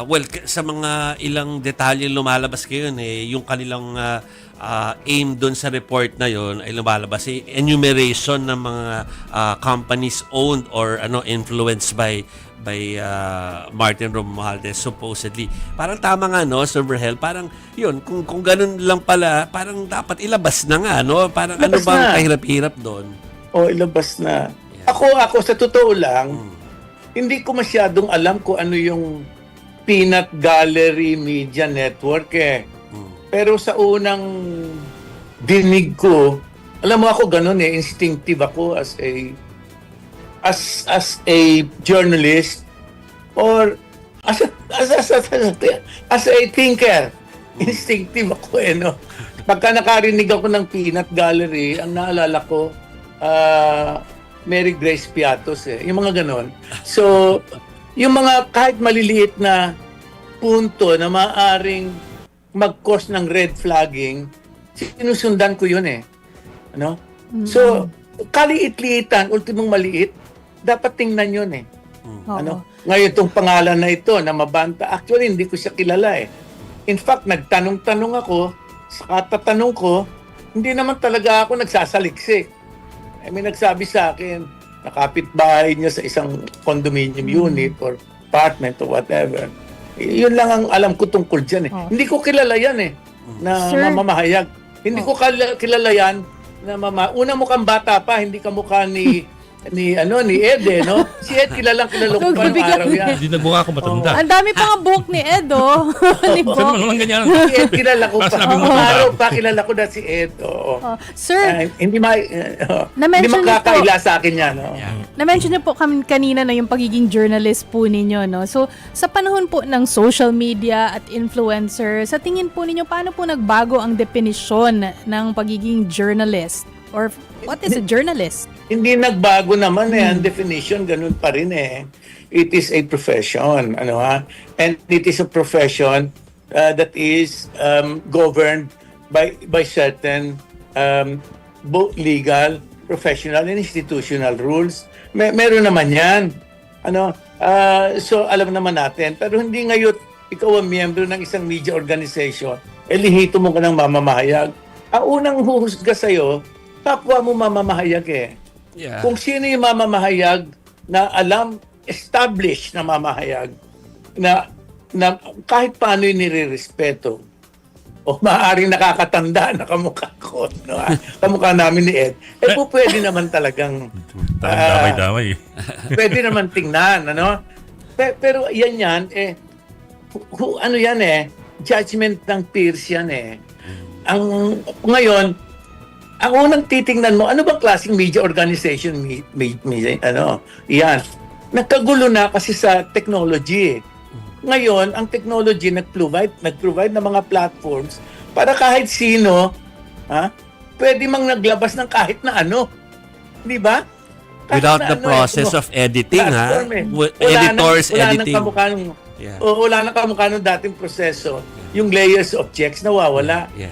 Well, sa mga ilang detalye lumalabas ngayon yung kanilang aim doon sa report na yon ay lumalabas enumeration ng mga companies owned or influenced by Martin Romualdez supposedly. Parang tama nga no, Sir Verhel, parang yun, kung ganun lang pala, parang dapat ilabas na nga no, parang Ilabas ano bang na. kahirap-hirap doon? O ilabas na. Yeah. Ako sa totoo lang, hindi ko masyadong alam kung ano yung Peanut Gallery Media Network Pero sa unang dinig ko, alam mo ako ganun instinctive ako as a journalist or as a thinker. Instinctive ako no. Pagka nakarinig ako ng Peanut Gallery, ang naalala ko Mary Grace Piatos yung mga ganon. So, yung mga kahit maliliit na punto na maaring mag-cause ng red flagging, sinusundan ko yun ano? So, kaliit-liitan, ultimong maliit, dapat tingnan yun Ano? Ngayon itong pangalan na ito na Mabanta, actually hindi ko siya kilala In fact, nagtanong-tanong ako, sa katatanong ko, hindi naman talaga ako nagsasaliksik. May nagsabi sa akin, nakapitbahay niya sa isang condominium unit or apartment or whatever. Yun lang ang alam ko tungkol dyan Hindi ko kilala yan na Sir? mamamahayag. Hindi ko kilala yan na una mukhang bata pa, hindi ka mukha ni Ed no? Si Ed kilala ko pa ng araw yan. Hindi nagmukha ako matanda. Ang dami pa nga buhok ni Ed, ni Saan Bok. naman walang ganyan? Si Ed kilala ko pa. Parang sinabi mo Ang matanda. araw pa kilala ko na si Ed. Oo. Sir, Hindi Na-mention niyo makakaila sa akin yan. na-mention niyo po kanina na yung pagiging journalist po ninyo, no? So, sa panahon po ng social media at influencer, sa tingin po ninyo, paano po nagbago ang definisyon ng pagiging journalist? Or what is a journalist? Hindi nagbago naman ang definition, ganun pa rin It is a profession, And it is a profession that is governed by certain both legal, professional, and institutional rules. Meron naman yan. So alam naman natin, pero hindi ngayon ikaw ang miyembro ng isang media organization, lihito mo ka ng mamamahayag. Ang unang huhusga sa'yo, kapwa mo mamamahayag Yeah. Kung sino yung mamamahayag na alam, established na mamahayag, na kahit paano yung nire-respeto, o maaaring nakakatanda na kamukha ko, kamukha namin ni Ed, pwede naman talagang Damay-damay. pwede naman tingnan, Pero yan, judgment ng peers yan Ngayon, ang unang titingnan mo, ano bang klaseng media organization yan. Nagkagulo na kasi sa technology Ngayon, ang technology nag-provide ng mga platforms para kahit sino, pwede mang naglabas ng kahit na ano. Di ba? Without the process of editing, editors editing. Wala nang kamukha ng dating proseso. Yung layers of checks nawawala. Yeah.